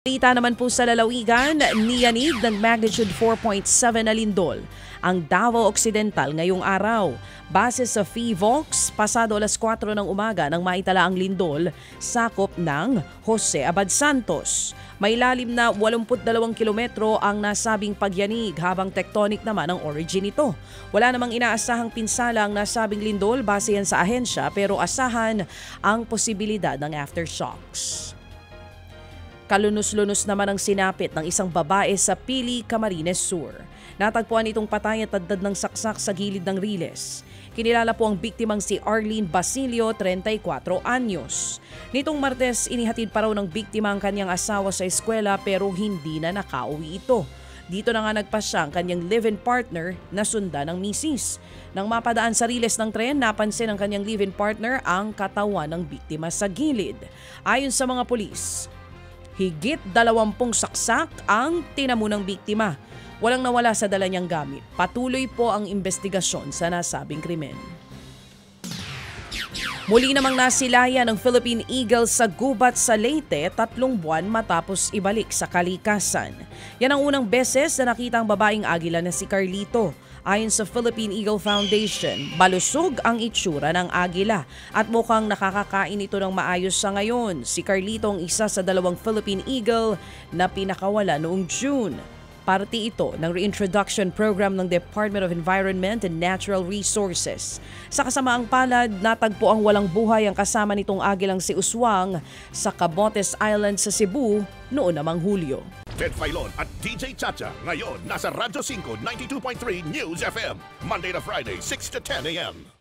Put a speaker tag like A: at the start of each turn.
A: Balita naman po sa lalawigan, niyanig ng magnitude 4.7 na lindol ang Davao Occidental ngayong araw. Base sa PHIVOLCS, pasado alas 4 ng umaga nang maitala ang lindol, sakop ng Jose Abad Santos. May lalim na 82 kilometro ang nasabing pagyanig habang tectonic naman ang origin nito. Wala namang inaasahang pinsala ang nasabing lindol base yan sa ahensya pero asahan ang posibilidad ng aftershocks. Kalunos-lunos naman ang sinapit ng isang babae sa Pili, Camarines Sur. Natagpuan itong patay at tadtad ng saksak sa gilid ng riles. Kinilala po ang biktimang si Arlene Basilio, 34 anyos. Nitong Martes, inihatid pa raw ng biktima ang kanyang asawa sa eskwela pero hindi na nakauwi ito. Dito na nga nagpasya ang kanyang live-in partner na sundan ng misis. Nang mapadaan sa riles ng tren, napansin ng kanyang live-in partner ang katawan ng biktima sa gilid. Ayon sa mga pulis, higit 20 saksak ang tinamo ng biktima. Walang nawala sa dala niyang gamit. Patuloy po ang investigasyon sa nasabing krimen. Muli namang nasilaya ng Philippine Eagle sa gubat sa Leyte 3 buwan matapos ibalik sa kalikasan. Yan ang unang beses na nakita ang babaeng agila na si Carlito. Ayon sa Philippine Eagle Foundation, malusog ang itsura ng agila at mukhang nakakakain ito ng maayos sa ngayon. Si Carlito ang isa sa 2 Philippine Eagle na pinakawala noong June. Parte ito ng reintroduction program ng Department of Environment and Natural Resources. Sa kasamaang palad, natagpo ang walang buhay ang kasama nitong agilang si Uswang sa Cabotes Island sa Cebu noon namang Hulyo.
B: Ted Filon at DJ Chacha ngayon nasa Radyo 5 92.3 News FM Monday to Friday 6 to 10 a.m.